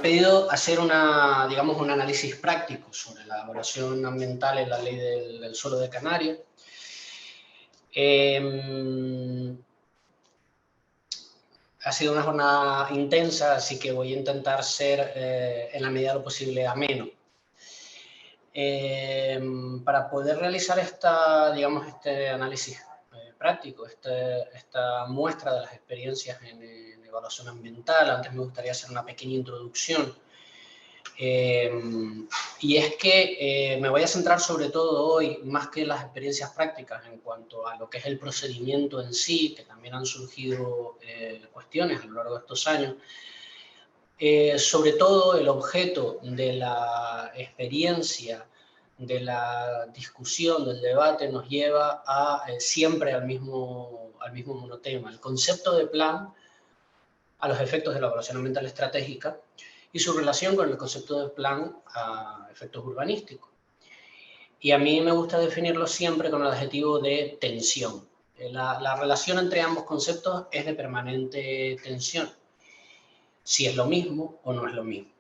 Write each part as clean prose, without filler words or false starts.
han pedido hacer digamos, un análisis práctico sobre la evaluación ambiental en la ley del suelo de Canarias. Ha sido una jornada intensa, así que voy a intentar ser, en la medida de lo posible, ameno. Para poder realizar digamos, este análisis práctico, esta muestra de las experiencias en evaluación ambiental, antes me gustaría hacer una pequeña introducción. Y es que me voy a centrar sobre todo hoy, más que en las experiencias prácticas, en cuanto a lo que es el procedimiento en sí, que también han surgido cuestiones a lo largo de estos años. Sobre todo el objeto de la experiencia, de la discusión, del debate, nos lleva siempre al mismo monotema, el concepto de plan a los efectos de la evaluación ambiental estratégica y su relación con el concepto de plan a efectos urbanísticos. Y a mí me gusta definirlo siempre con el adjetivo de tensión. La relación entre ambos conceptos es de permanente tensión, si es lo mismo o no es lo mismo.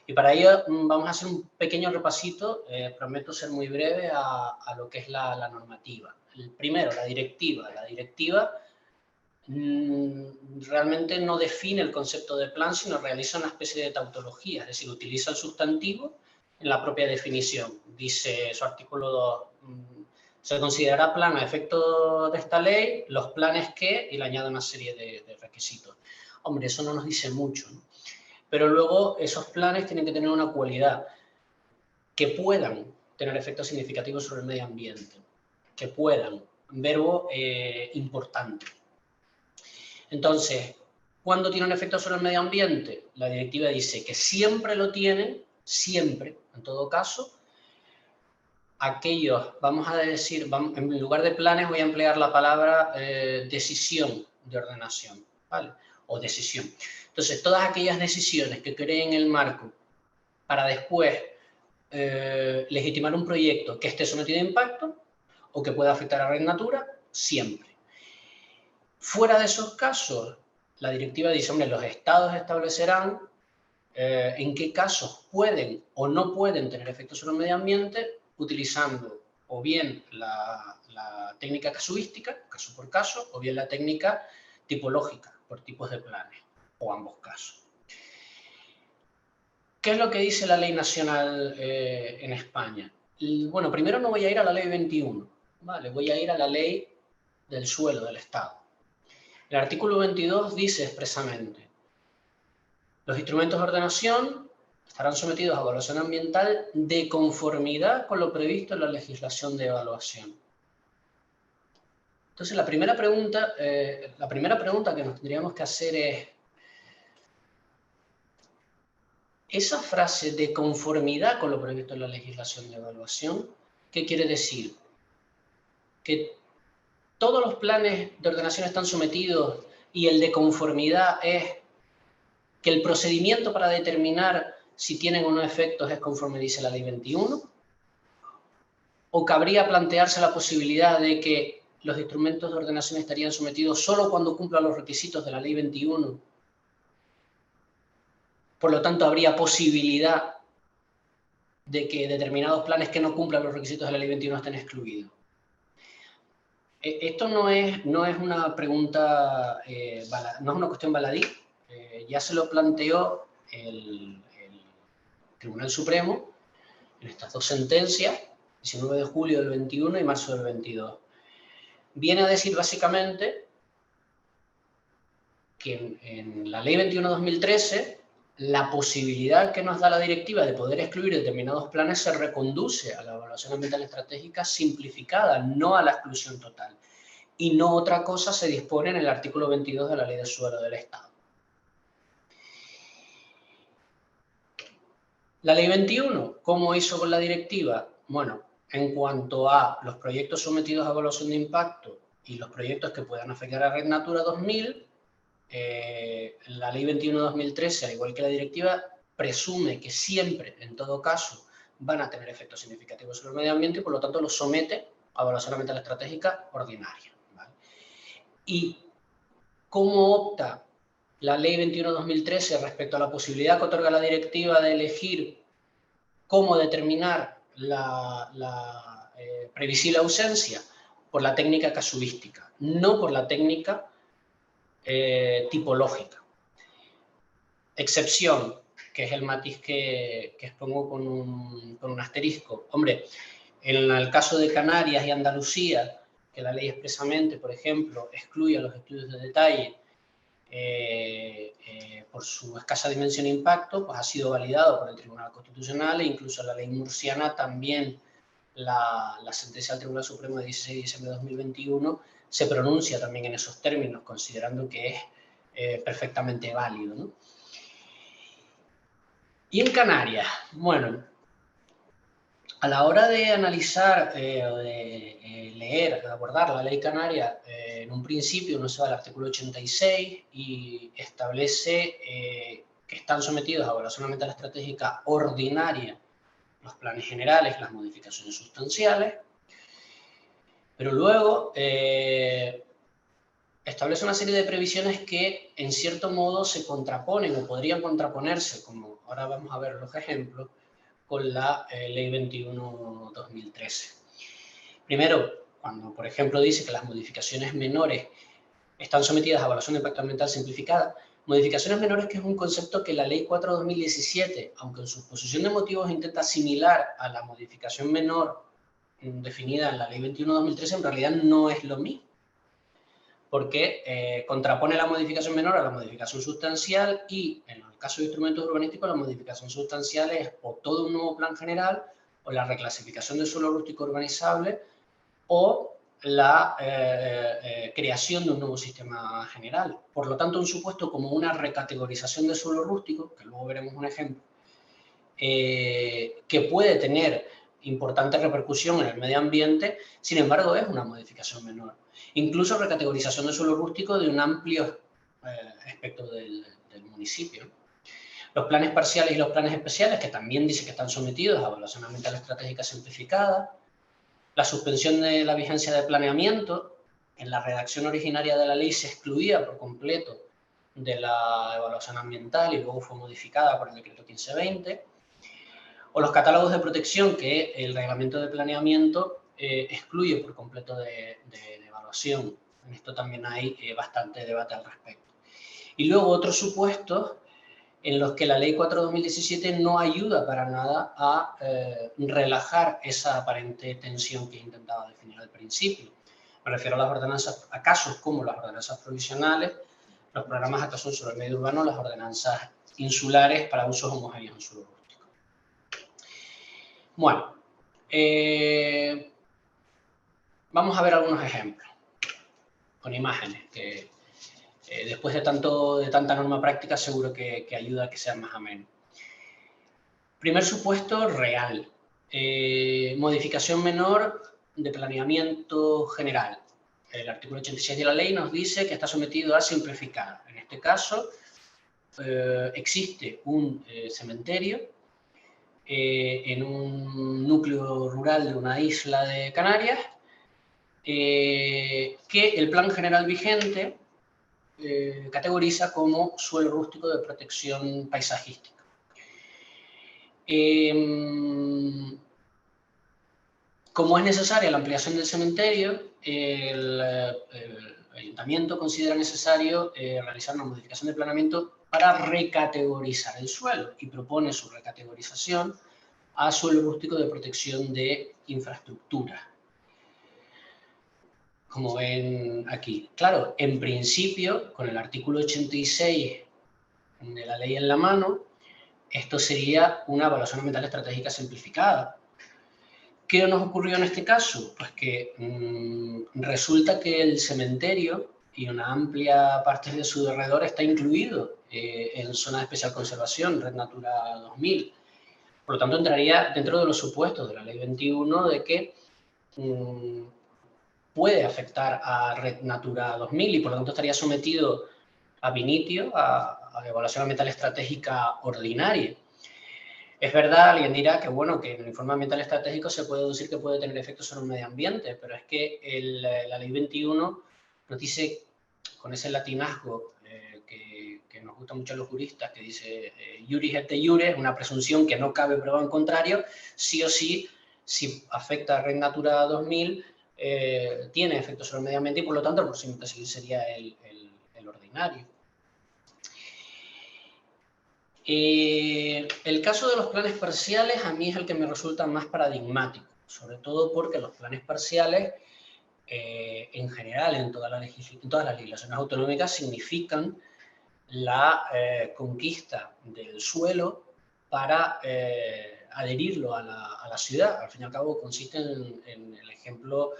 Y para ello vamos a hacer un pequeño repasito, prometo ser muy breve, a lo que es la normativa. El primero, la directiva. La directiva realmente no define el concepto de plan, sino realiza una especie de tautología, es decir, utiliza el sustantivo en la propia definición. Dice su artículo 2, se considerará plan a efecto de esta ley los planes que, y le añade una serie de requisitos. Hombre, eso no nos dice mucho, ¿no? Pero luego esos planes tienen que tener una cualidad, que puedan tener efectos significativos sobre el medio ambiente, que puedan, verbo importante. Entonces, ¿cuándo tiene un efecto sobre el medio ambiente? La directiva dice que siempre lo tienen, siempre, en todo caso, aquellos, vamos a decir, en lugar de planes voy a emplear la palabra decisión de ordenación, ¿vale? O decisión. Entonces, todas aquellas decisiones que creen el marco para después legitimar un proyecto que esté sometido a impacto o que pueda afectar a la red natura, siempre. Fuera de esos casos, la directiva dice, hombre, los estados establecerán en qué casos pueden o no pueden tener efectos sobre el medio ambiente utilizando o bien la técnica casuística, caso por caso, o bien la técnica tipológica, por tipos de planes, o ambos casos. ¿Qué es lo que dice la ley nacional en España? Bueno, primero no voy a ir a la ley 21, ¿vale? Voy a ir a la ley del suelo del Estado. El artículo 22 dice expresamente: los instrumentos de ordenación estarán sometidos a evaluación ambiental de conformidad con lo previsto en la legislación de evaluación. Entonces, la primera pregunta que nos tendríamos que hacer es, esa frase de conformidad con lo previsto en la legislación de evaluación, ¿qué quiere decir? Que todos los planes de ordenación están sometidos y el de conformidad es que el procedimiento para determinar si tienen o no efectos es conforme dice la ley 21, o cabría plantearse la posibilidad de que los instrumentos de ordenación estarían sometidos solo cuando cumplan los requisitos de la ley 21. Por lo tanto, habría posibilidad de que determinados planes que no cumplan los requisitos de la ley 21 estén excluidos. Esto no es una pregunta, no es una cuestión baladí. Ya se lo planteó el Tribunal Supremo en estas dos sentencias, 19 de julio del 21 y marzo del 22. Viene a decir básicamente que en la ley 21/2013 la posibilidad que nos da la directiva de poder excluir determinados planes se reconduce a la evaluación ambiental estratégica simplificada, no a la exclusión total. Y no otra cosa se dispone en el artículo 22 de la Ley del Suelo del Estado. La Ley 21, ¿cómo hizo con la directiva? Bueno, en cuanto a los proyectos sometidos a evaluación de impacto y los proyectos que puedan afectar a Red Natura 2000, la Ley 21/2013, al igual que la directiva, presume que siempre, en todo caso, van a tener efectos significativos sobre el medio ambiente y, por lo tanto, los somete a evaluación ambiental estratégica ordinaria, ¿vale? ¿Y cómo opta la Ley 21/2013 respecto a la posibilidad que otorga la directiva de elegir cómo determinar la previsible ausencia por la técnica casuística, no por la técnica tipológica. Excepción, que es el matiz que expongo con un asterisco. Hombre, en el caso de Canarias y Andalucía, que la ley expresamente, por ejemplo, excluye a los estudios de detalle por su escasa dimensión e impacto, pues ha sido validado por el Tribunal Constitucional, e incluso la ley murciana también, la sentencia del Tribunal Supremo de 16 de diciembre de 2021 se pronuncia también en esos términos, considerando que es perfectamente válido, ¿no? Y en Canarias, bueno, a la hora de analizar o de leer, de abordar la ley canaria, en un principio uno se va al artículo 86 y establece que están sometidos a evaluación ambiental estratégica ordinaria los planes generales, las modificaciones sustanciales, pero luego establece una serie de previsiones que en cierto modo se contraponen o podrían contraponerse, como ahora vamos a ver los ejemplos, con la Ley 21/2013. Primero, cuando por ejemplo dice que las modificaciones menores están sometidas a evaluación de impacto ambiental simplificada, modificaciones menores que es un concepto que la Ley 4/2017, aunque en su exposición de motivos intenta similar a la modificación menor definida en la Ley 21/2013, en realidad no es lo mismo, porque contrapone la modificación menor a la modificación sustancial y, en el caso de instrumentos urbanísticos, la modificación sustancial es o todo un nuevo plan general, o la reclasificación de suelo rústico urbanizable, o la creación de un nuevo sistema general. Por lo tanto, un supuesto como una recategorización de suelo rústico, que luego veremos un ejemplo, que puede tener importante repercusión en el medio ambiente, sin embargo es una modificación menor. Incluso recategorización de suelo rústico de un amplio espectro del municipio. Los planes parciales y los planes especiales, que también dice que están sometidos a evaluación ambiental estratégica simplificada. La suspensión de la vigencia de planeamiento, en la redacción originaria de la ley se excluía por completo de la evaluación ambiental y luego fue modificada por el decreto 1520. O los catálogos de protección, que el reglamento de planeamiento excluye por completo de evaluación. En esto también hay bastante debate al respecto. Y luego otros supuestos en los que la Ley 4/2017 no ayuda para nada a relajar esa aparente tensión que intentaba definir al principio. Me refiero a las ordenanzas, a casos como las ordenanzas provisionales, los programas de actuación sobre el medio urbano, las ordenanzas insulares para usos homogéneos en suelo rústico. Bueno, vamos a ver algunos ejemplos con imágenes que después de tanta norma práctica seguro que ayuda a que sea más ameno. Primer supuesto real, modificación menor de planeamiento general. El artículo 86 de la ley nos dice que está sometido a simplificar. En este caso, existe un cementerio en un núcleo rural de una isla de Canarias, que el plan general vigente categoriza como suelo rústico de protección paisajística. Como es necesaria la ampliación del cementerio, el ayuntamiento considera necesario realizar una modificación de planeamiento para recategorizar el suelo y propone su recategorización a suelo rústico de protección de infraestructura. Como ven aquí. Claro, en principio, con el artículo 86 de la ley en la mano, esto sería una evaluación ambiental estratégica simplificada. ¿Qué nos ocurrió en este caso? Pues que resulta que el cementerio y una amplia parte de su derredor está incluido en zona de especial conservación, Red Natura 2000. Por lo tanto, entraría dentro de los supuestos de la Ley 21 de que puede afectar a Red Natura 2000 y por lo tanto estaría sometido a binitio, a evaluación ambiental estratégica ordinaria. Es verdad, alguien dirá que, bueno, que en el informe ambiental estratégico se puede deducir que puede tener efectos sobre el medio ambiente, pero es que la Ley 21 nos dice, con ese latinazgo que nos gusta mucho a los juristas, que dice iuris et de iure, una presunción que no cabe prueba en contrario, sí o sí, si afecta a Red Natura 2000, tiene efectos sobre el medio ambiente y por lo tanto el procedimiento a seguir sería el ordinario. El caso de los planes parciales a mí es el que me resulta más paradigmático, sobre todo porque los planes parciales, en general, en todas las legislaciones autonómicas, significan la conquista del suelo para adherirlo a la ciudad. Al fin y al cabo, consiste en el ejemplo,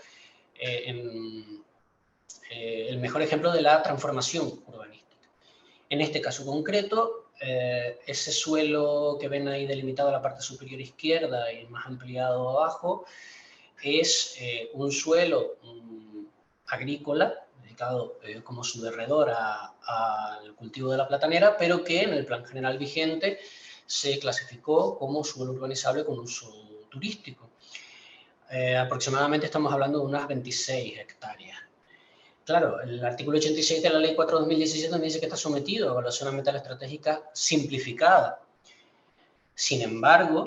el mejor ejemplo de la transformación urbanística. En este caso concreto, ese suelo que ven ahí delimitado en la parte superior izquierda y más ampliado abajo, es un suelo agrícola, dedicado como su derredor al cultivo de la platanera, pero que en el plan general vigente se clasificó como suelo urbanizable con uso turístico. Aproximadamente estamos hablando de unas 26 hectáreas. Claro, el artículo 86 de la Ley 4/2017 me dice que está sometido a evaluación ambiental estratégica simplificada. Sin embargo,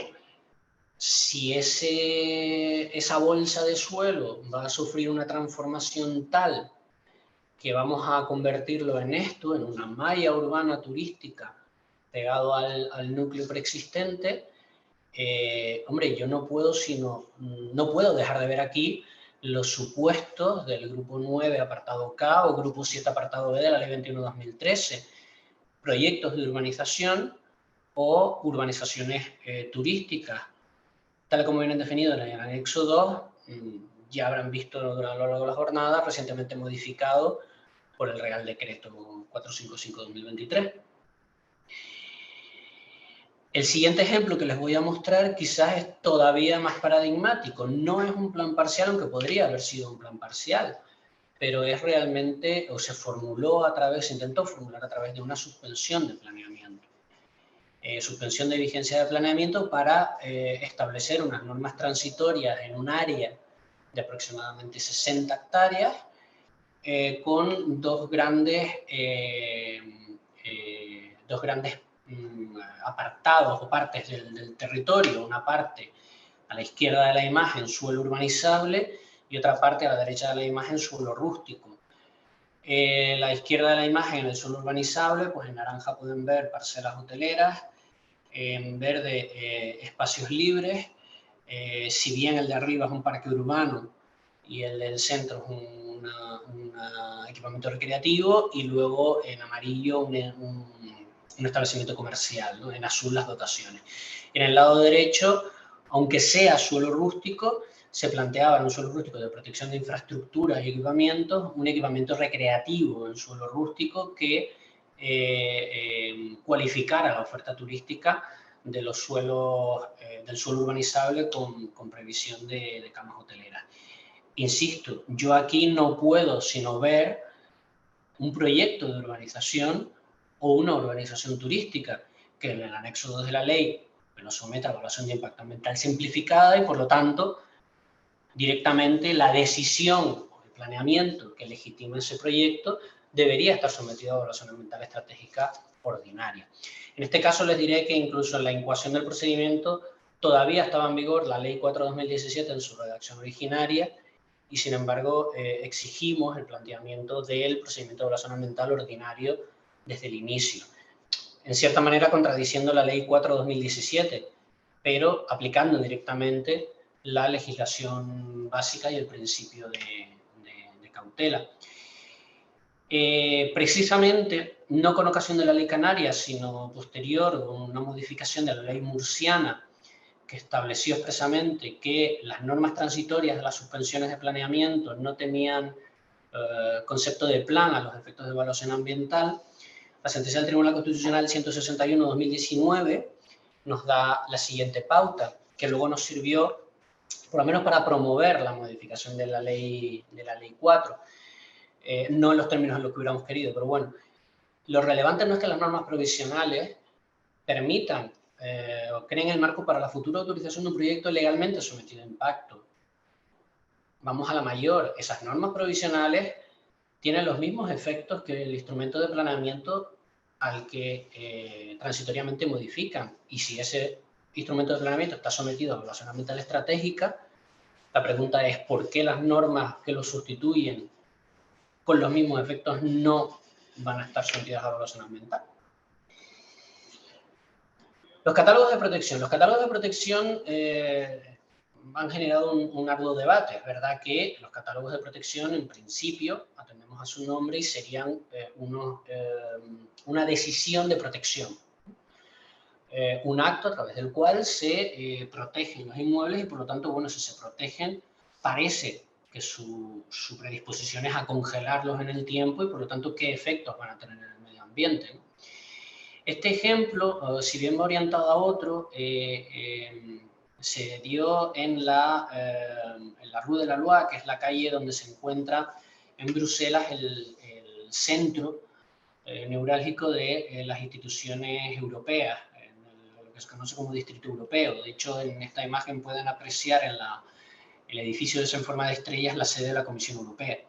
si esa bolsa de suelo va a sufrir una transformación tal que vamos a convertirlo en esto, en una malla urbana turística pegado al núcleo preexistente, hombre, yo no puedo dejar de ver aquí los supuestos del grupo 9 apartado K o grupo 7 apartado B de la Ley 21/2013, proyectos de urbanización o urbanizaciones turísticas, tal como vienen definidos en el anexo 2, ya habrán visto a lo largo de la jornada, recientemente modificado por el Real Decreto 455/2023. El siguiente ejemplo que les voy a mostrar quizás es todavía más paradigmático. No es un plan parcial, aunque podría haber sido un plan parcial, pero es realmente, o se intentó formular a través de una suspensión de planeamiento. Suspensión de vigencia de planeamiento para establecer unas normas transitorias en un área de aproximadamente 60 hectáreas con dos grandes apartados o partes del territorio, una parte a la izquierda de la imagen, suelo urbanizable, y otra parte a la derecha de la imagen, suelo rústico. La izquierda de la imagen, el suelo urbanizable, pues en naranja pueden ver parcelas hoteleras, en verde espacios libres, si bien el de arriba es un parque urbano y el del centro es un equipamiento recreativo, y luego en amarillo un establecimiento comercial, ¿no? En azul las dotaciones. En el lado derecho, aunque sea suelo rústico, se planteaba en un suelo rústico de protección de infraestructuras y equipamientos, un equipamiento recreativo en suelo rústico que cualificara la oferta turística de los suelos, del suelo urbanizable con previsión de camas hoteleras. Insisto, yo aquí no puedo sino ver un proyecto de urbanización o una urbanización turística que en el anexo 2 de la ley me lo someta a evaluación de impacto ambiental simplificada y, por lo tanto, directamente la decisión o el planeamiento que legitima ese proyecto debería estar sometido a evaluación ambiental estratégica ordinaria. En este caso les diré que incluso en la incoación del procedimiento todavía estaba en vigor la Ley 4/2017 en su redacción originaria y, sin embargo, exigimos el planteamiento del procedimiento de evaluación ambiental ordinario desde el inicio. En cierta manera contradiciendo la Ley 4/2017, pero aplicando directamente la legislación básica y el principio de cautela. Precisamente, no con ocasión de la Ley Canaria, sino posterior, con una modificación de la Ley Murciana, que estableció expresamente que las normas transitorias de las suspensiones de planeamiento no tenían concepto de plan a los efectos de evaluación ambiental, la sentencia del Tribunal Constitucional 161/2019 nos da la siguiente pauta, que luego nos sirvió, por lo menos para promover la modificación de la ley 4, no en los términos en los que hubiéramos querido, pero bueno, lo relevante no es que las normas provisionales permitan o creen el marco para la futura autorización de un proyecto legalmente sometido a impacto. Vamos a la mayor, esas normas provisionales tienen los mismos efectos que el instrumento de planeamiento al que transitoriamente modifican. Y si ese instrumento de planeamiento está sometido a evaluación ambiental estratégica, la pregunta es ¿por qué las normas que lo sustituyen con los mismos efectos no van a estar sometidas a evaluación ambiental? Los catálogos de protección. Los catálogos de protección han generado un arduo debate. Es verdad que los catálogos de protección, en principio, atendemos a su nombre y serían una decisión de protección. Un acto a través del cual se protegen los inmuebles y, por lo tanto, bueno, si se protegen, parece que su predisposición es a congelarlos en el tiempo y, por lo tanto, qué efectos van a tener en el medio ambiente, ¿no? Este ejemplo, si bien va orientado a otro, se dio en la Rue de la Loi, que es la calle donde se encuentra en Bruselas el centro neurálgico de las instituciones europeas, en lo que se conoce como Distrito Europeo. De hecho, en esta imagen pueden apreciar en el edificio de en forma de estrellas la sede de la Comisión Europea.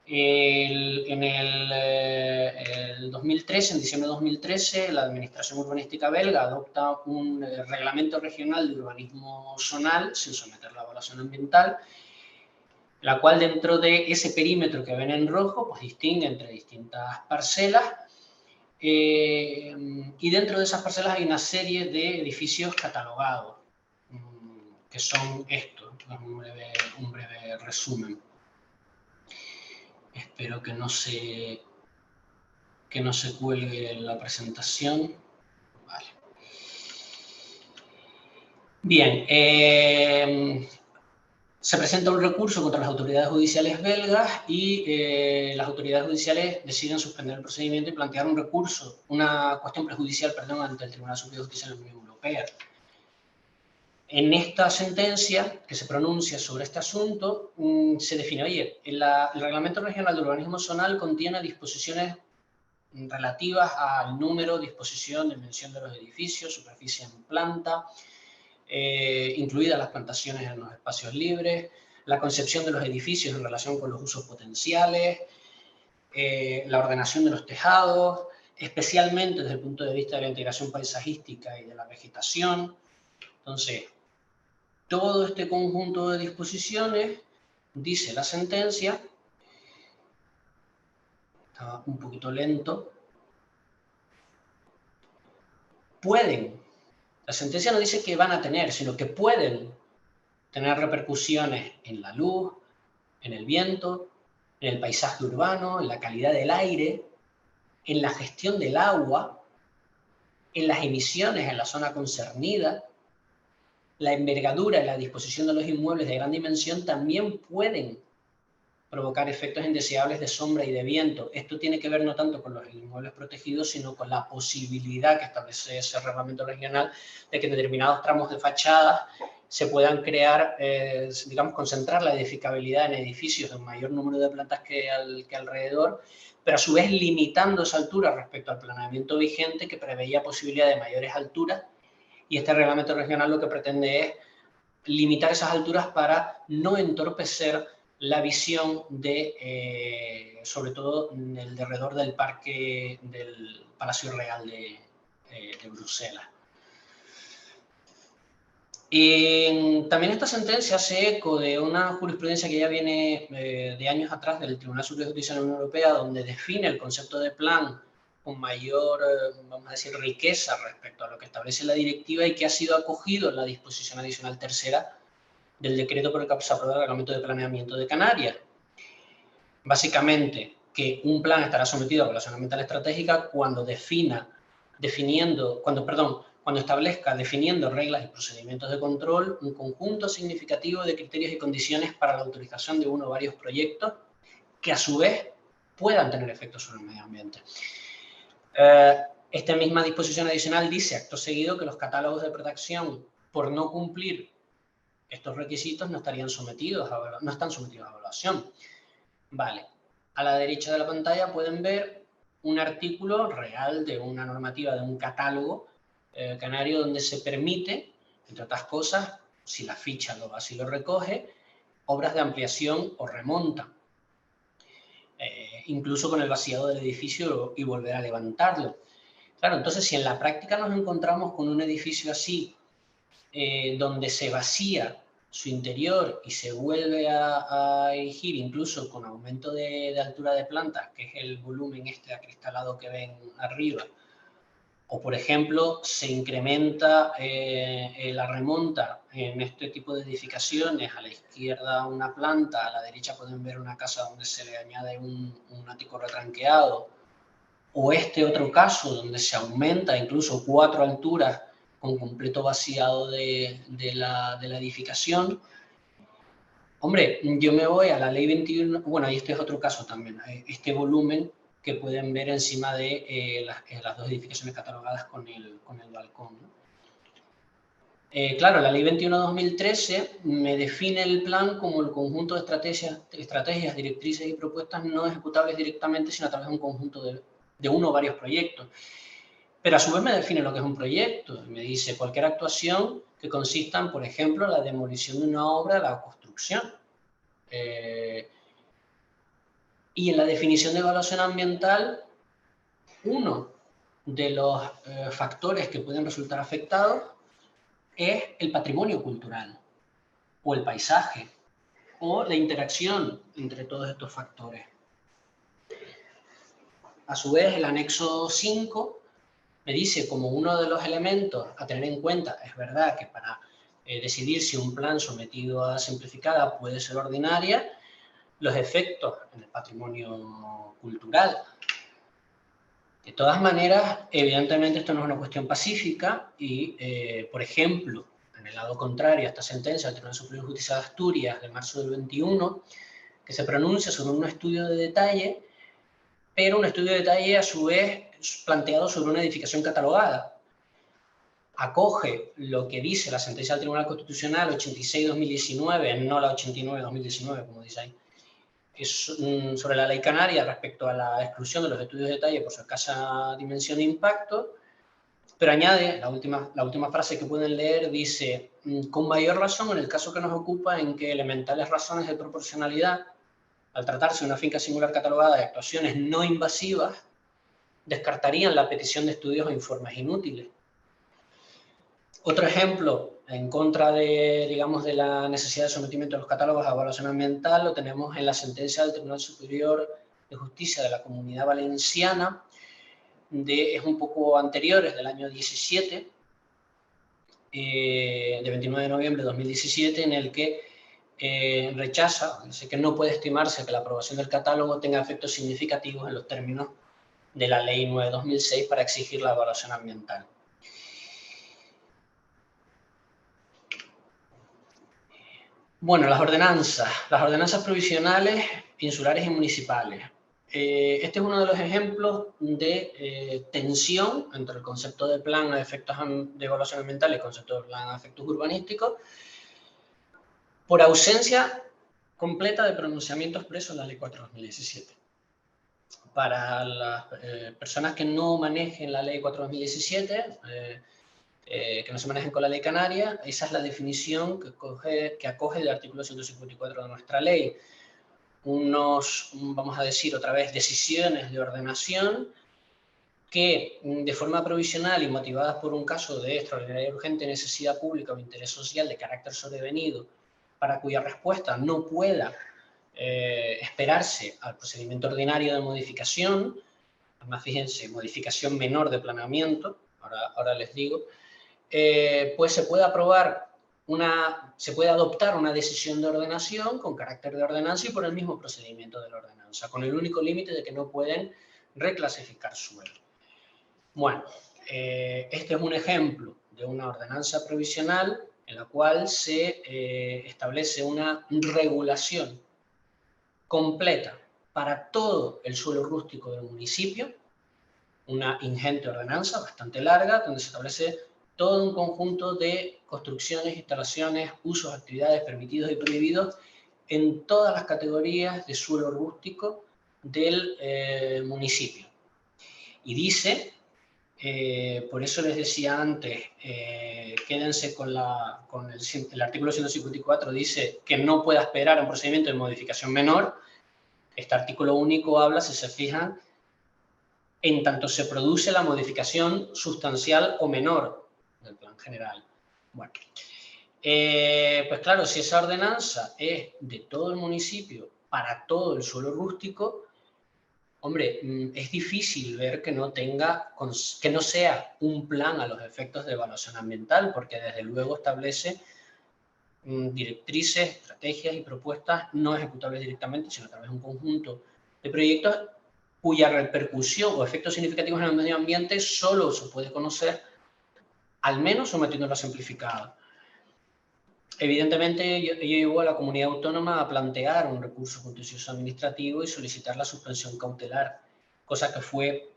En el 2013, en diciembre de 2013, la Administración Urbanística belga adopta un reglamento regional de urbanismo zonal sin someterlo a evaluación ambiental, la cual dentro de ese perímetro que ven en rojo, pues distingue entre distintas parcelas y dentro de esas parcelas hay una serie de edificios catalogados, que son estos, un breve resumen. Espero que no se cuelgue la presentación. Vale. Bien, se presenta un recurso contra las autoridades judiciales belgas y las autoridades judiciales deciden suspender el procedimiento y plantear un recurso, una cuestión prejudicial, perdón, ante el Tribunal Superior de Justicia de la Unión Europea. En esta sentencia que se pronuncia sobre este asunto, se define, oye, el Reglamento Regional de Urbanismo Zonal contiene disposiciones relativas al número, disposición, dimensión de los edificios, superficie en planta, incluidas las plantaciones en los espacios libres, la concepción de los edificios en relación con los usos potenciales, la ordenación de los tejados, especialmente desde el punto de vista de la integración paisajística y de la vegetación. Entonces, todo este conjunto de disposiciones, dice la sentencia, estaba un poquito lento, pueden, la sentencia no dice que van a tener, sino que pueden tener repercusiones en la luz, en el viento, en el paisaje urbano, en la calidad del aire, en la gestión del agua, en las emisiones en la zona concernida. La envergadura y la disposición de los inmuebles de gran dimensión también pueden provocar efectos indeseables de sombra y de viento. Esto tiene que ver no tanto con los inmuebles protegidos, sino con la posibilidad que establece ese reglamento regional de que en determinados tramos de fachadas se puedan crear, digamos, concentrar la edificabilidad en edificios de un mayor número de plantas que alrededor, pero a su vez limitando esa altura respecto al planeamiento vigente que preveía posibilidad de mayores alturas, y este reglamento regional lo que pretende es limitar esas alturas para no entorpecer la visión de, sobre todo, el derredor del parque del Palacio Real de Bruselas. También esta sentencia hace eco de una jurisprudencia que ya viene de años atrás del Tribunal Superior de Justicia de la Unión Europea, donde define el concepto de plan con mayor, vamos a decir, riqueza respecto a lo que establece la directiva y que ha sido acogido en la disposición adicional tercera del decreto por el que se aprueba el reglamento de planeamiento de Canarias. Básicamente, que un plan estará sometido a evaluación ambiental estratégica cuando establezca definiendo reglas y procedimientos de control un conjunto significativo de criterios y condiciones para la autorización de uno o varios proyectos que a su vez puedan tener efectos sobre el medio ambiente. Esta misma disposición adicional dice, acto seguido, que los catálogos de protección, por no cumplir estos requisitos, no están sometidos a evaluación. Vale. A la derecha de la pantalla pueden ver un artículo real de una normativa, de un catálogo canario, donde se permite, entre otras cosas, si la ficha así lo recoge, obras de ampliación o remonta. incluso con el vaciado del edificio y volver a levantarlo. Claro, entonces si en la práctica nos encontramos con un edificio así, donde se vacía su interior y se vuelve a erigir incluso con aumento de altura de plantas, que es el volumen este acristalado que ven arriba, o por ejemplo se incrementa la remonta en este tipo de edificaciones, a la izquierda una planta, a la derecha pueden ver una casa donde se le añade un ático retranqueado, o este otro caso donde se aumenta incluso 4 alturas con completo vaciado de la edificación. Hombre, yo me voy a la ley 21, bueno, y este es otro caso también, este volumen que pueden ver encima de las dos edificaciones catalogadas con el balcón, ¿no? Claro, la ley 21/2013 me define el plan como el conjunto de estrategias, directrices y propuestas no ejecutables directamente, sino a través de un conjunto de uno o varios proyectos. Pero a su vez me define lo que es un proyecto. Me dice cualquier actuación que consista en, por ejemplo, la demolición de una obra, la construcción. Y en la definición de evaluación ambiental, uno de los factores que pueden resultar afectados es el patrimonio cultural, o el paisaje, o la interacción entre todos estos factores. A su vez, el anexo 5 me dice como uno de los elementos a tener en cuenta, es verdad que para decidir si un plan sometido a simplificada puede ser ordinaria, los efectos en el patrimonio cultural. De todas maneras, evidentemente esto no es una cuestión pacífica y, por ejemplo, en el lado contrario a esta sentencia del Tribunal Superior de Justicia de Asturias de marzo del 21, que se pronuncia sobre un estudio de detalle, pero un estudio de detalle a su vez planteado sobre una edificación catalogada. Acoge lo que dice la sentencia del Tribunal Constitucional 86/2019, no la 89/2019, como dice ahí, es sobre la ley canaria respecto a la exclusión de los estudios de detalle por su escasa dimensión e impacto, pero añade, la última frase que pueden leer dice, con mayor razón en el caso que nos ocupa en que elementales razones de proporcionalidad, al tratarse de una finca singular catalogada de actuaciones no invasivas, descartarían la petición de estudios o informes inútiles. Otro ejemplo en contra de, digamos, de la necesidad de sometimiento de los catálogos a evaluación ambiental lo tenemos en la sentencia del Tribunal Superior de Justicia de la Comunidad Valenciana, es un poco anterior, es del año 17, de 29 de noviembre de 2017, en el que rechaza, dice que no puede estimarse que la aprobación del catálogo tenga efectos significativos en los términos de la Ley 9/2006 para exigir la evaluación ambiental. Bueno, las ordenanzas provisionales, insulares y municipales. Este es uno de los ejemplos de tensión entre el concepto de plan de efectos de evaluación ambiental y el concepto de plan de efectos urbanísticos, por ausencia completa de pronunciamientos expresos en la Ley 4/2017. Para las personas que no manejen la Ley 4/2017, que no se manejen con la ley canaria, esa es la definición que acoge el artículo 154 de nuestra ley. Vamos a decir otra vez, decisiones de ordenación que de forma provisional y motivadas por un caso de extraordinaria y urgente necesidad pública o interés social de carácter sobrevenido, para cuya respuesta no pueda esperarse al procedimiento ordinario de modificación, además fíjense, modificación menor de planeamiento, ahora les digo, pues se puede adoptar una decisión de ordenación con carácter de ordenanza y por el mismo procedimiento de la ordenanza, con el único límite de que no pueden reclasificar suelo. Bueno, este es un ejemplo de una ordenanza provisional en la cual se establece una regulación completa para todo el suelo rústico del municipio, una ingente ordenanza bastante larga, donde se establece todo un conjunto de construcciones, instalaciones, usos, actividades permitidos y prohibidos en todas las categorías de suelo rústico del municipio. Y dice, por eso les decía antes, quédense con el artículo 154, dice que no pueda esperar un procedimiento de modificación menor, Este artículo único habla, si se fijan, en tanto se produce la modificación sustancial o menor del plan general. Bueno, pues claro, si esa ordenanza es de todo el municipio para todo el suelo rústico, hombre, es difícil ver que no sea un plan a los efectos de evaluación ambiental, porque desde luego establece directrices, estrategias y propuestas no ejecutables directamente, sino a través de un conjunto de proyectos cuya repercusión o efectos significativos en el medio ambiente solo se puede conocer, al menos sometiéndolo a simplificado. Evidentemente, ello llevó a la comunidad autónoma a plantear un recurso contencioso administrativo y solicitar la suspensión cautelar, cosa que fue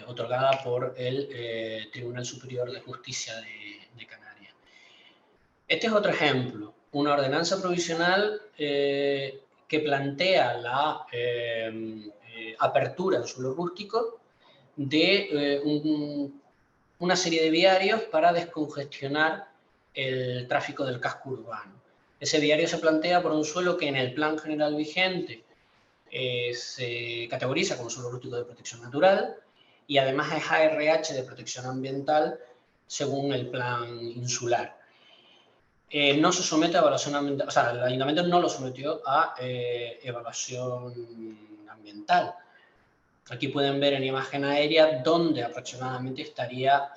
otorgada por el Tribunal Superior de Justicia de Canarias. Este es otro ejemplo, una ordenanza provisional que plantea la apertura en suelo rústico de una serie de viarios para descongestionar el tráfico del casco urbano. Ese viario se plantea por un suelo que en el plan general vigente se categoriza como suelo rústico de protección natural y además es ARH de protección ambiental según el plan insular. No se somete a evaluación ambiental, o sea, el ayuntamiento no lo sometió a evaluación ambiental. Aquí pueden ver en imagen aérea dónde aproximadamente estaría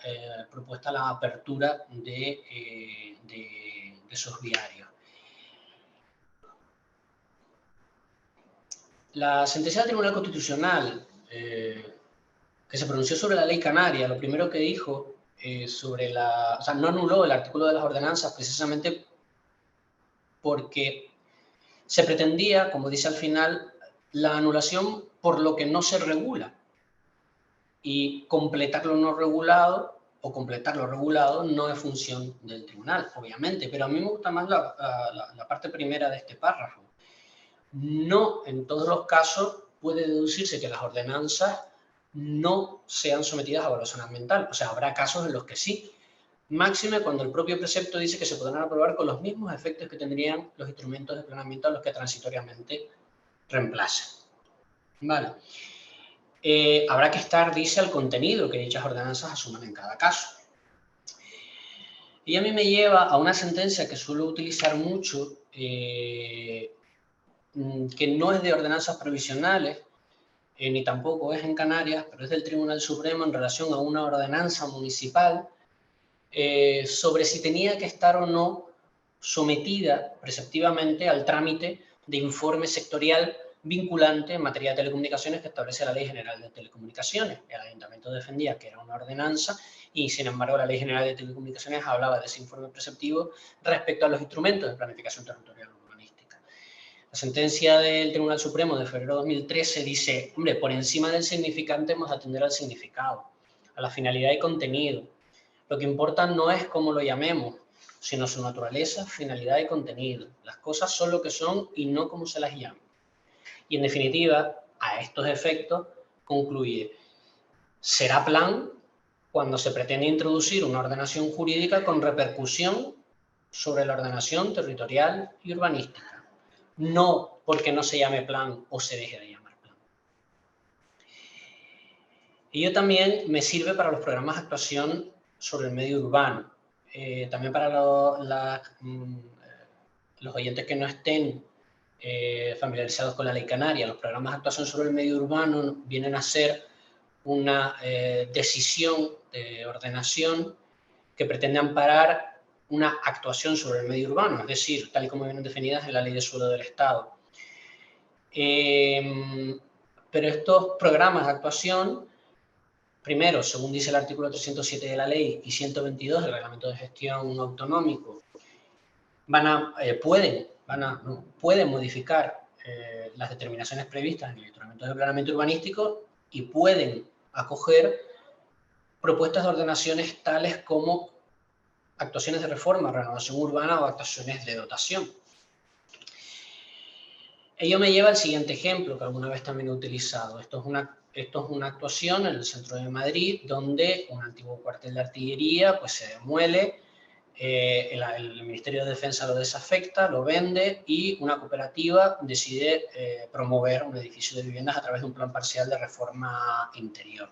propuesta la apertura de esos viarios. La sentencia del Tribunal Constitucional que se pronunció sobre la ley canaria, lo primero que dijo o sea, no anuló el artículo de las ordenanzas precisamente porque se pretendía, como dice al final, la anulación por lo que no se regula. Y completar lo no regulado o completar lo regulado no es función del tribunal, obviamente, pero a mí me gusta más la parte primera de este párrafo. No en todos los casos puede deducirse que las ordenanzas no sean sometidas a evaluación ambiental, o sea, habrá casos en los que sí. Máxime cuando el propio precepto dice que se podrán aprobar con los mismos efectos que tendrían los instrumentos de planeamiento a los que transitoriamente reemplacen. Vale. Habrá que estar, dice, al contenido que dichas ordenanzas asuman en cada caso. Y a mí me lleva a una sentencia que suelo utilizar mucho, que no es de ordenanzas provisionales, ni tampoco es en Canarias, pero es del Tribunal Supremo en relación a una ordenanza municipal sobre si tenía que estar o no sometida preceptivamente al trámite de informe sectorial vinculante en materia de telecomunicaciones que establece la Ley General de Telecomunicaciones. El ayuntamiento defendía que era una ordenanza y, sin embargo, la Ley General de Telecomunicaciones hablaba de ese informe preceptivo respecto a los instrumentos de planificación territorial urbanística. La sentencia del Tribunal Supremo de febrero de 2013 dice, hombre, por encima del significante hemos de atender al significado, a la finalidad y contenido. Lo que importa no es cómo lo llamemos, sino su naturaleza, finalidad y contenido. Las cosas son lo que son y no como se las llama. Y en definitiva, a estos efectos, concluye, será plan cuando se pretende introducir una ordenación jurídica con repercusión sobre la ordenación territorial y urbanística. No porque no se llame plan o se deje de llamar plan. Ello también me sirve para los programas de actuación sobre el medio urbano. También para los oyentes que no estén familiarizados con la ley canaria, los programas de actuación sobre el medio urbano vienen a ser una decisión de ordenación que pretende amparar una actuación sobre el medio urbano, es decir, tal y como vienen definidas en la Ley de Suelo del Estado. Pero estos programas de actuación, primero, según dice el artículo 307 de la ley y 122 del Reglamento de Gestión Autonómico, pueden modificar las determinaciones previstas en el instrumento de planeamiento urbanístico y pueden acoger propuestas de ordenaciones tales como actuaciones de reforma, renovación urbana o actuaciones de dotación. Ello me lleva al siguiente ejemplo que alguna vez también he utilizado. Esto es una actuación en el centro de Madrid donde un antiguo cuartel de artillería pues, se demuele el Ministerio de Defensa lo desafecta, lo vende y una cooperativa decide promover un edificio de viviendas a través de un plan parcial de reforma interior.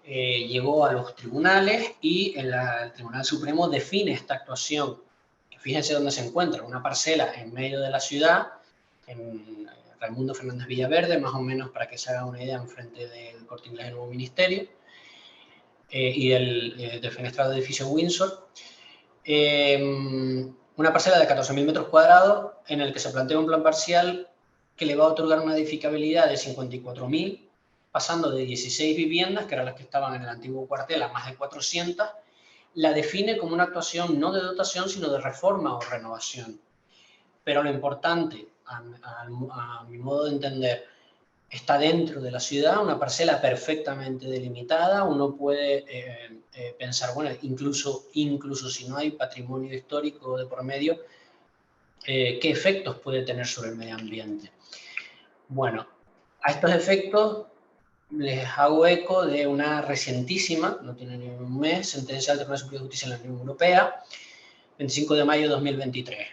Llegó a los tribunales y el Tribunal Supremo define esta actuación. Fíjense dónde se encuentra, una parcela en medio de la ciudad, en Raimundo Fernández Villaverde, más o menos para que se haga una idea, enfrente del Corte Inglés del Nuevo Ministerio y del defenestrado edificio Windsor. Una parcela de 14.000 metros cuadrados en el que se plantea un plan parcial que le va a otorgar una edificabilidad de 54.000, pasando de 16 viviendas, que eran las que estaban en el antiguo cuartel, a más de 400, la define como una actuación no de dotación, sino de reforma o renovación. Pero lo importante, a mi modo de entender, está dentro de la ciudad, una parcela perfectamente delimitada. Uno puede pensar, bueno, incluso si no hay patrimonio histórico de por medio, ¿qué efectos puede tener sobre el medio ambiente? Bueno, a estos efectos les hago eco de una recientísima, no tiene ni un mes, sentencia del Tribunal Superior de Justicia en la Unión Europea, 25 de mayo de 2023.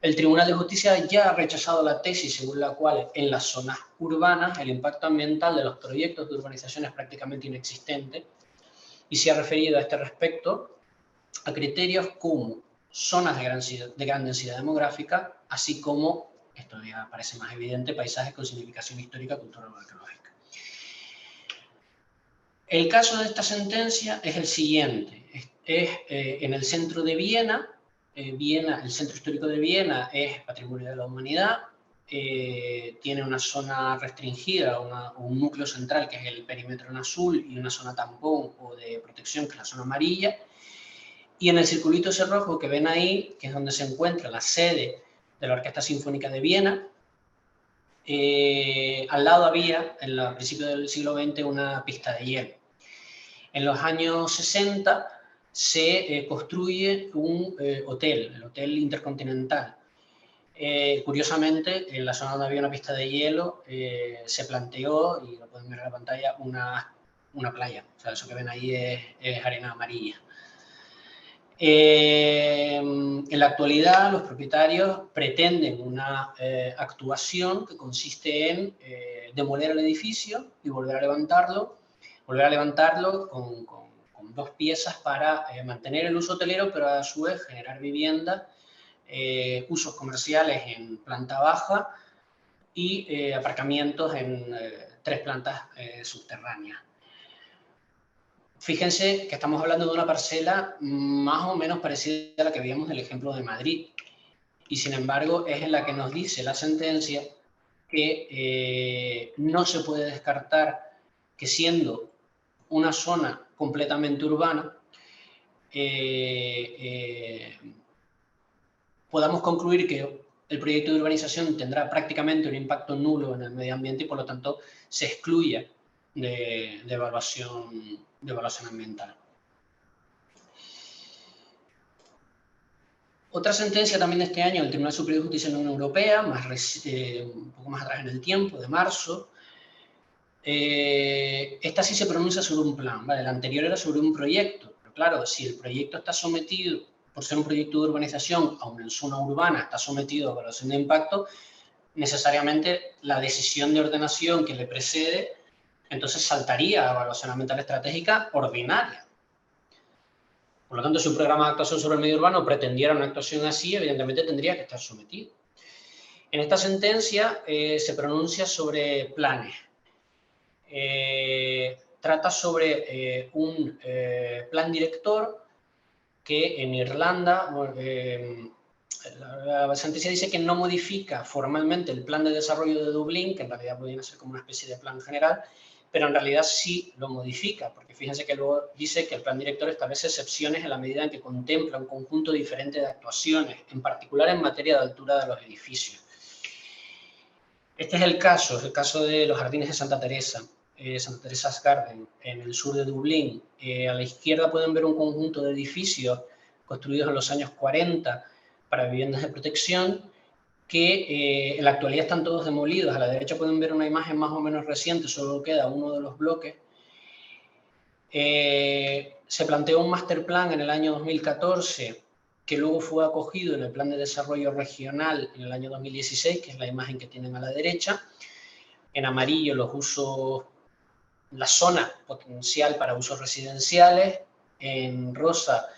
El Tribunal de Justicia ya ha rechazado la tesis según la cual en las zonas urbanas el impacto ambiental de los proyectos de urbanización es prácticamente inexistente y se ha referido a este respecto a criterios como zonas de gran densidad demográfica, así como, esto ya parece más evidente, paisajes con significación histórica, cultural o arqueológica. El caso de esta sentencia es el siguiente. Es en el centro de Viena. El centro histórico de Viena es patrimonio de la humanidad. Tiene una zona restringida, un núcleo central que es el perímetro en azul y una zona tampón o de protección que es la zona amarilla. Y en el circulito ese rojo que ven ahí, que es donde se encuentra la sede de la Orquesta Sinfónica de Viena, al lado había, a principios del siglo XX, una pista de hielo. En los años 60 se construye un hotel, el Hotel Intercontinental. Curiosamente, en la zona donde había una pista de hielo se planteó, y lo pueden ver en la pantalla, una playa. O sea, eso que ven ahí es arena amarilla. En la actualidad, los propietarios pretenden una actuación que consiste en demoler el edificio y volver a levantarlo con dos piezas para mantener el uso hotelero, pero a su vez generar vivienda, usos comerciales en planta baja y aparcamientos en 3 plantas subterráneas. Fíjense que estamos hablando de una parcela más o menos parecida a la que veíamos del ejemplo de Madrid, y sin embargo es en la que nos dice la sentencia que no se puede descartar que, siendo una zona completamente urbana, podamos concluir que el proyecto de urbanización tendrá prácticamente un impacto nulo en el medio ambiente y por lo tanto se excluya de evaluación ambiental. Otra sentencia también de este año del Tribunal Superior de Justicia de la Unión Europea, un poco más atrás en el tiempo, de marzo. Esta sí se pronuncia sobre un plan, ¿vale? La anterior era sobre un proyecto, pero claro, si el proyecto está sometido, por ser un proyecto de urbanización, aún en zona urbana, está sometido a evaluación de impacto, necesariamente la decisión de ordenación que le precede, entonces saltaría a evaluación ambiental estratégica ordinaria. Por lo tanto, si un programa de actuación sobre el medio urbano pretendiera una actuación así, evidentemente tendría que estar sometido. En esta sentencia se pronuncia sobre planes. Trata sobre un plan director que en Irlanda, la sentencia dice que no modifica formalmente el plan de desarrollo de Dublín, que en realidad podría ser como una especie de plan general, pero en realidad sí lo modifica, porque fíjense que luego dice que el plan director establece excepciones en la medida en que contempla un conjunto diferente de actuaciones, en particular en materia de altura de los edificios. Este es el caso de los jardines de Santa Teresa's Garden, en el sur de Dublín. A la izquierda pueden ver un conjunto de edificios construidos en los años 40 para viviendas de protección, que en la actualidad están todos demolidos. A la derecha pueden ver una imagen más o menos reciente, solo queda uno de los bloques. se planteó un master plan en el año 2014, que luego fue acogido en el Plan de Desarrollo Regional en el año 2016, que es la imagen que tienen a la derecha. En amarillo los usos, la zona potencial para usos residenciales, en rosa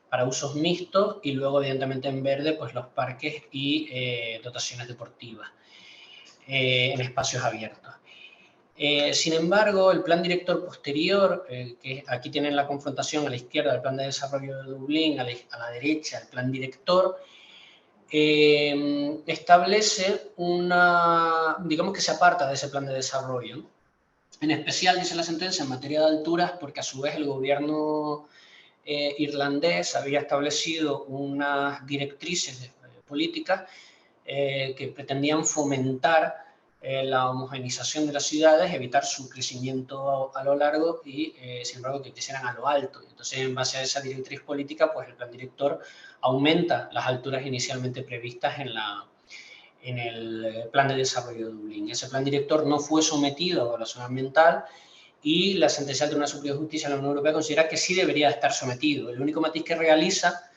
para usos mixtos y luego evidentemente en verde pues los parques y dotaciones deportivas en espacios abiertos. Sin embargo, el plan director posterior, que aquí tienen la confrontación a la izquierda del plan de desarrollo de Dublín, a la derecha el plan director, establece digamos que se aparta de ese plan de desarrollo. En especial, dice la sentencia, en materia de alturas, porque a su vez el gobierno irlandés había establecido unas directrices políticas que pretendían fomentar la homogeneización de las ciudades, evitar su crecimiento a lo largo y, sin embargo, que crecieran a lo alto. Entonces, en base a esa directriz política, pues el plan director aumenta las alturas inicialmente previstas en el plan de desarrollo de Dublín. Ese plan director no fue sometido a evaluación ambiental y la sentencia del Tribunal Superior de Justicia de la Unión Europea considera que sí debería estar sometido. El único matiz que realiza,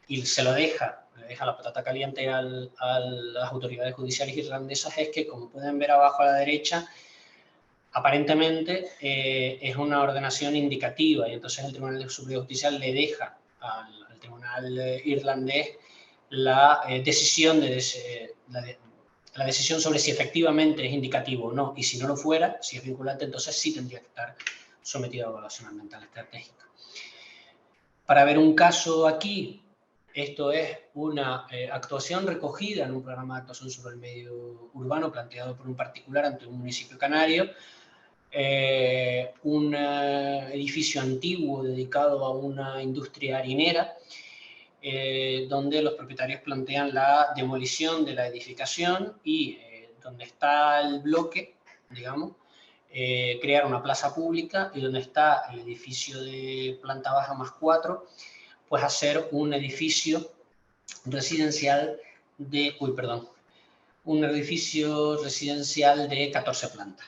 y se lo deja, le deja la patata caliente a las autoridades judiciales irlandesas, es que, como pueden ver abajo a la derecha, aparentemente es una ordenación indicativa y entonces el Tribunal Superior de Justicia le deja al Tribunal irlandés la decisión la decisión sobre si efectivamente es indicativo o no, y si no lo fuera, si es vinculante, entonces sí tendría que estar sometido a evaluación ambiental estratégica. Para ver un caso aquí, esto es una actuación recogida en un programa de actuación sobre el medio urbano planteado por un particular ante un municipio canario, un edificio antiguo dedicado a una industria harinera, donde los propietarios plantean la demolición de la edificación y donde está el bloque, digamos, crear una plaza pública, y donde está el edificio de planta baja más 4, pues hacer un edificio residencial de, un edificio residencial de 14 plantas.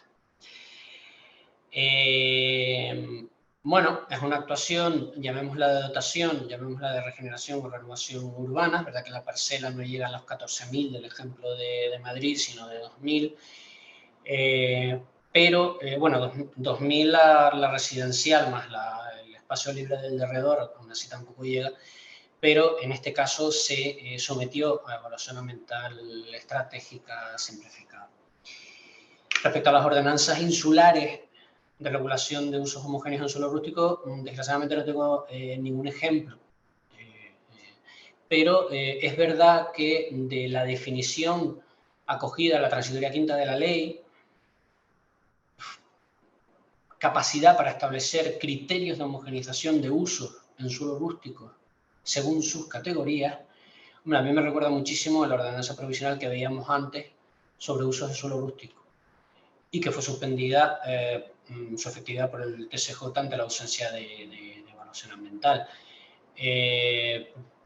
Bueno, es una actuación, llamémosla de dotación, llamémosla de regeneración o renovación urbana, verdad que la parcela no llega a los 14.000 del ejemplo de Madrid, sino de 2.000, pero bueno, 2.000 la residencial más el espacio libre del derredor, aún así tampoco llega, pero en este caso se sometió a evaluación ambiental estratégica simplificada. Respecto a las ordenanzas insulares de regulación de usos homogéneos en suelo rústico, desgraciadamente no tengo ningún ejemplo, pero es verdad que de la definición acogida a la transitoria quinta de la ley, capacidad para establecer criterios de homogeneización de usos en suelo rústico según sus categorías, a mí me recuerda muchísimo a la ordenanza provisional que veíamos antes sobre usos de suelo rústico y que fue suspendida su efectividad por el TSJ ante la ausencia de evaluación ambiental.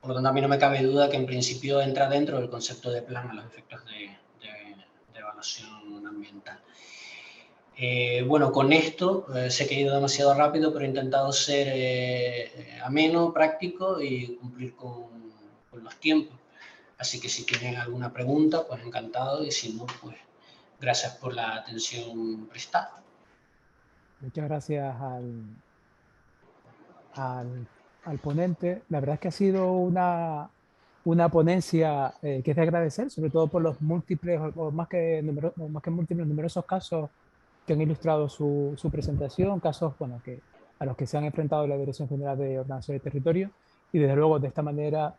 Por lo tanto, a mí no me cabe duda que en principio entra dentro del concepto de plan a los efectos de evaluación ambiental. Bueno, con esto sé que he ido demasiado rápido, pero he intentado ser ameno, práctico y cumplir con los tiempos. Así que si tienen alguna pregunta, pues encantado, y si no, pues gracias por la atención prestada. Muchas gracias al ponente. La verdad es que ha sido una ponencia que es de agradecer, sobre todo por los múltiples, o más que múltiples, numerosos casos que han ilustrado su presentación, casos bueno, a los que se han enfrentado la Dirección General de Ordenación de Territorio, y desde luego de esta manera,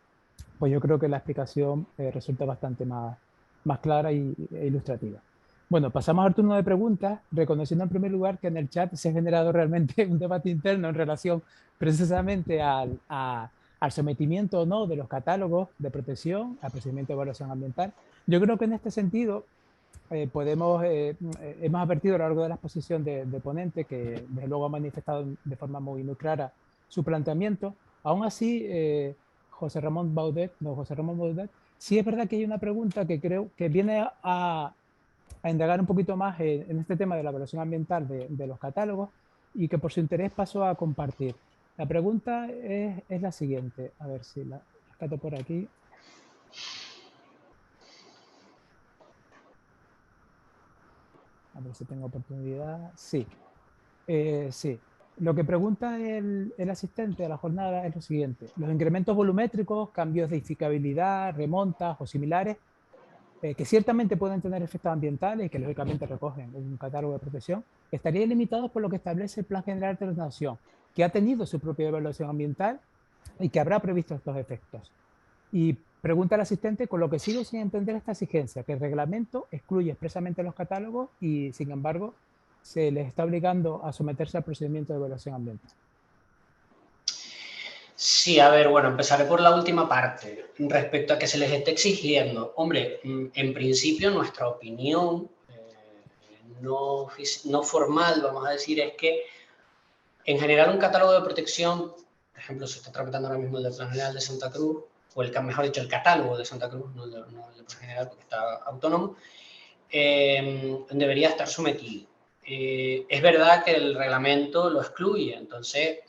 pues yo creo que la explicación resulta bastante más clara e ilustrativa. Bueno, pasamos al turno de preguntas, reconociendo en primer lugar que en el chat se ha generado realmente un debate interno en relación precisamente al sometimiento o no de los catálogos de protección al procedimiento de evaluación ambiental. Yo creo que en este sentido hemos advertido a lo largo de la exposición de ponente que desde luego ha manifestado de forma muy clara su planteamiento. Aún así, José Ramón Baudet, sí es verdad que hay una pregunta que creo que viene a indagar un poquito más en este tema de la evaluación ambiental de los catálogos, y que por su interés paso a compartir. La pregunta es la siguiente. A ver si la rescato por aquí. A ver si tengo oportunidad. Sí, sí. Lo que pregunta el asistente a la jornada es lo siguiente. Los incrementos volumétricos, cambios de edificabilidad, remontas o similares, que ciertamente pueden tener efectos ambientales y que lógicamente recogen un catálogo de protección, estarían limitados por lo que establece el Plan General de Ordenación, que ha tenido su propia evaluación ambiental y que habrá previsto estos efectos. Y pregunta al asistente, con lo que sigo sin entender esta exigencia, que el reglamento excluye expresamente los catálogos y, sin embargo, se les está obligando a someterse al procedimiento de evaluación ambiental. Sí, a ver, bueno, empezaré por la última parte. Respecto a que se les esté exigiendo, hombre, en principio nuestra opinión no formal, vamos a decir, es que en general un catálogo de protección, por ejemplo, se está tramitando ahora mismo el del Plan General de Santa Cruz, o mejor dicho, el catálogo de Santa Cruz, no el del Plan General porque está autónomo, debería estar sometido. Es verdad que el reglamento lo excluye, entonces,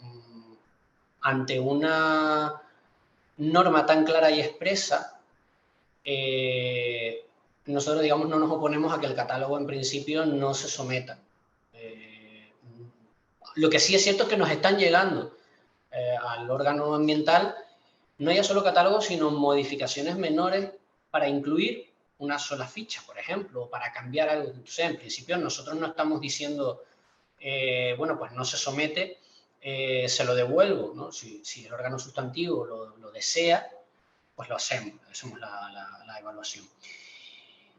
ante una norma tan clara y expresa, nosotros, digamos, no nos oponemos a que el catálogo en principio no se someta. Lo que sí es cierto es que nos están llegando al órgano ambiental no ya solo catálogos, sino modificaciones menores para incluir una sola ficha, por ejemplo, o para cambiar algo. Entonces, en principio, nosotros no estamos diciendo, bueno, pues no se somete, se lo devuelvo, ¿no? Si el órgano sustantivo lo desea, pues lo hacemos la evaluación.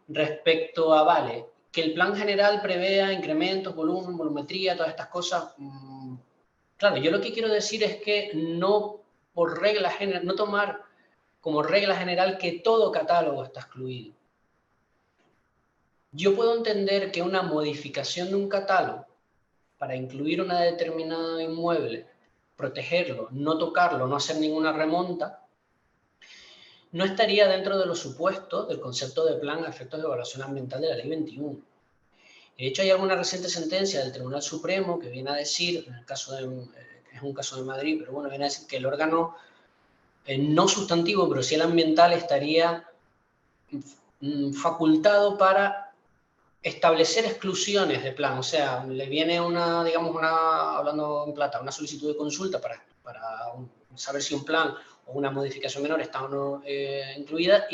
Respecto a, vale, que el plan general prevea incrementos, volumen, volumetría, todas estas cosas, claro, yo lo que quiero decir es que no por regla general, no tomar como regla general que todo catálogo está excluido. Yo puedo entender que una modificación de un catálogo para incluir una determinada inmueble, protegerlo, no tocarlo, no hacer ninguna remonta, no estaría dentro de los supuestos del concepto de plan a efectos de evaluación ambiental de la Ley 21. De hecho, hay alguna reciente sentencia del Tribunal Supremo que viene a decir, en el caso es un caso de Madrid, pero bueno, viene a decir que el órgano no sustantivo, pero sí el ambiental, estaría facultado para establecer exclusiones de plan. O sea, le viene hablando en plata, una solicitud de consulta para saber si un plan o una modificación menor está o no incluida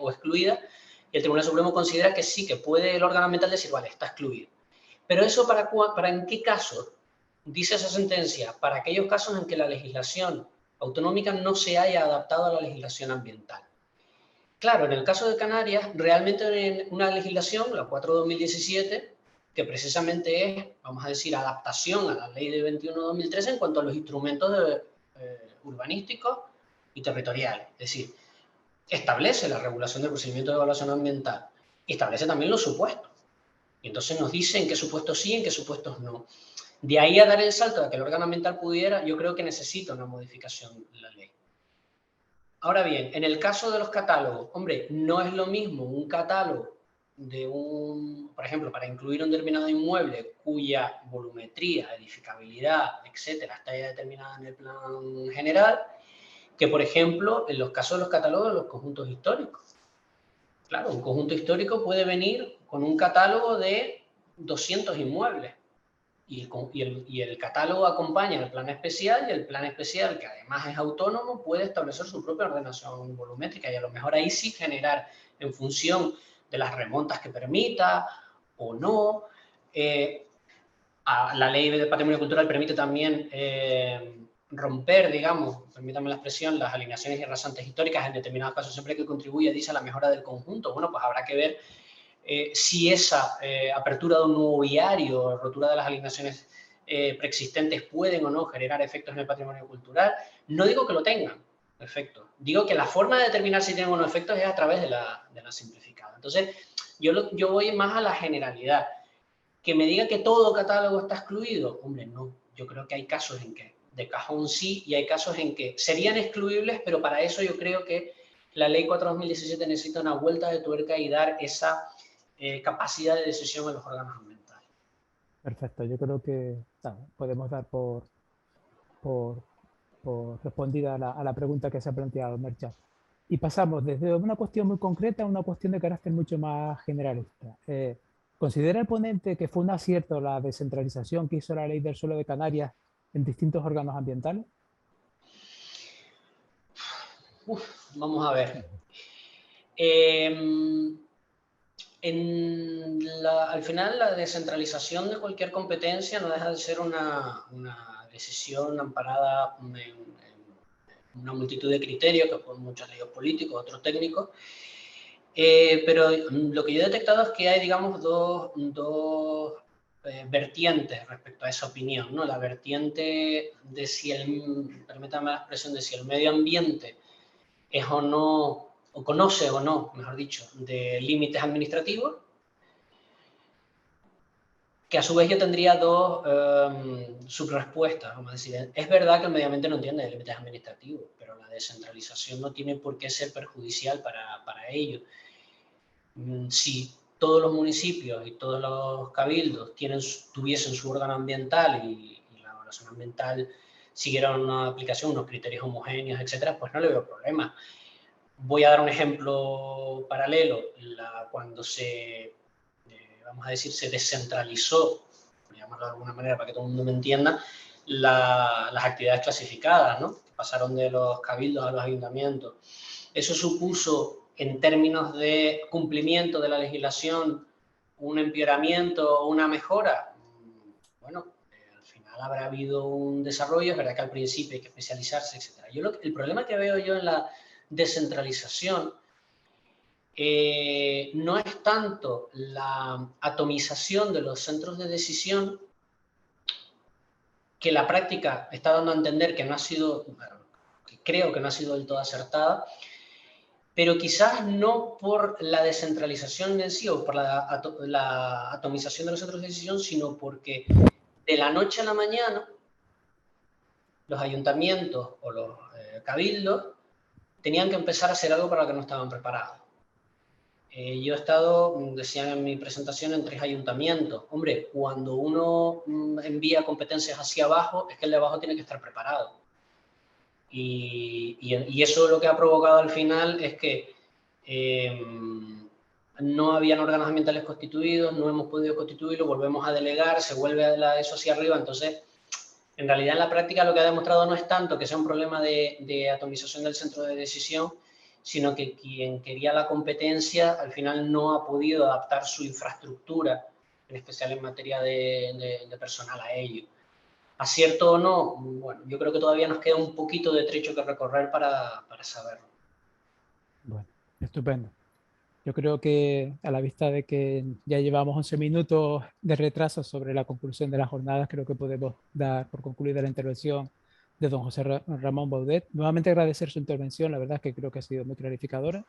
o excluida, y el Tribunal Supremo considera que sí, que puede el órgano ambiental decir, vale, está excluido. Pero eso para en qué caso dice esa sentencia, para aquellos casos en que la legislación autonómica no se haya adaptado a la legislación ambiental. Claro, en el caso de Canarias, realmente hay una legislación, la 4/2017, que precisamente es, vamos a decir, adaptación a la ley de 21/2013 en cuanto a los instrumentos urbanísticos y territoriales. Es decir, establece la regulación del procedimiento de evaluación ambiental y establece también los supuestos. Y entonces nos dice en qué supuestos sí, en qué supuestos no. De ahí a dar el salto a que el órgano ambiental pudiera, yo creo que necesita una modificación de la ley. Ahora bien, en el caso de los catálogos, hombre, no es lo mismo un catálogo de por ejemplo, para incluir un determinado inmueble cuya volumetría, edificabilidad, etcétera, está ya determinada en el plan general, que por ejemplo, en los casos de los catálogos de los conjuntos históricos. Claro, un conjunto histórico puede venir con un catálogo de 200 inmuebles. Y el catálogo acompaña el plan especial, y el plan especial, que además es autónomo, puede establecer su propia ordenación volumétrica y a lo mejor ahí sí generar en función de las remontas que permita o no. La ley de patrimonio cultural permite también romper, digamos, permítame la expresión, las alineaciones y rasantes históricas en determinados casos siempre que contribuye, dice, a la mejora del conjunto. Bueno, pues habrá que ver si esa apertura de un nuevo viario, rotura de las alineaciones preexistentes pueden o no generar efectos en el patrimonio cultural. No digo que lo tengan, efectos. Digo que la forma de determinar si tienen o no efectos es a través de la simplificada. Entonces, yo voy más a la generalidad. Que me diga que todo catálogo está excluido, hombre, no. Yo creo que hay casos en que de cajón sí y hay casos en que serían excluibles, pero para eso yo creo que la ley 4/2017 necesita una vuelta de tuerca y dar esa capacidad de decisión a los órganos ambientales. Perfecto, yo creo que podemos dar por respondida a la pregunta que se ha planteado, Mercha. Y pasamos desde una cuestión muy concreta a una cuestión de carácter mucho más generalista. ¿Considera el ponente que fue un acierto la descentralización que hizo la Ley del Suelo de Canarias en distintos órganos ambientales? Vamos a ver. Al final, la descentralización de cualquier competencia no deja de ser una decisión amparada en una multitud de criterios, que pueden muchos de ellos políticos, otros técnicos. Pero lo que yo he detectado es que hay, digamos, dos vertientes respecto a esa opinión, ¿no? La vertiente de si permítame la expresión, de si el medio ambiente es o no, o conoce o no, mejor dicho, de límites administrativos, que a su vez yo tendría dos subrespuestas, vamos a decir. Es verdad que el medio ambiente no entiende de límites administrativos, pero la descentralización no tiene por qué ser perjudicial para ello. Si todos los municipios y todos los cabildos tuviesen su órgano ambiental y la evaluación ambiental siguiera una aplicación, unos criterios homogéneos, etcétera, pues no le veo problema. Voy a dar un ejemplo paralelo. Cuando vamos a decir, se descentralizó, por llamarlo de alguna manera para que todo el mundo me entienda, las actividades clasificadas, ¿no? Que pasaron de los cabildos a los ayuntamientos. Eso supuso, en términos de cumplimiento de la legislación, un empeoramiento o una mejora. Bueno, al final habrá habido un desarrollo, es verdad que al principio hay que especializarse, etcétera. El problema que veo yo en la descentralización no es tanto la atomización de los centros de decisión, que la práctica está dando a entender que no ha sido, que creo que no ha sido del todo acertada, pero quizás no por la descentralización en sí o por la atomización de los centros de decisión, sino porque de la noche a la mañana los ayuntamientos o los cabildos tenían que empezar a hacer algo para lo que no estaban preparados. Yo he estado, decían en mi presentación, en 3 ayuntamientos. Hombre, cuando uno envía competencias hacia abajo, es que el de abajo tiene que estar preparado. Y eso lo que ha provocado al final es que no habían órganos ambientales constituidos, no hemos podido constituirlo, volvemos a delegar, se vuelve eso hacia arriba. Entonces, en realidad, en la práctica lo que ha demostrado no es tanto que sea un problema de atomización del centro de decisión, sino que quien quería la competencia al final no ha podido adaptar su infraestructura, en especial en materia de personal a ello. ¿Acierto o no? Bueno, yo creo que todavía nos queda un poquito de trecho que recorrer para saberlo. Bueno, estupendo. Yo creo que a la vista de que ya llevamos 11 minutos de retraso sobre la conclusión de las jornadas, creo que podemos dar por concluida la intervención de don José Ramón Baudet. Nuevamente agradecer su intervención, la verdad es que creo que ha sido muy clarificadora.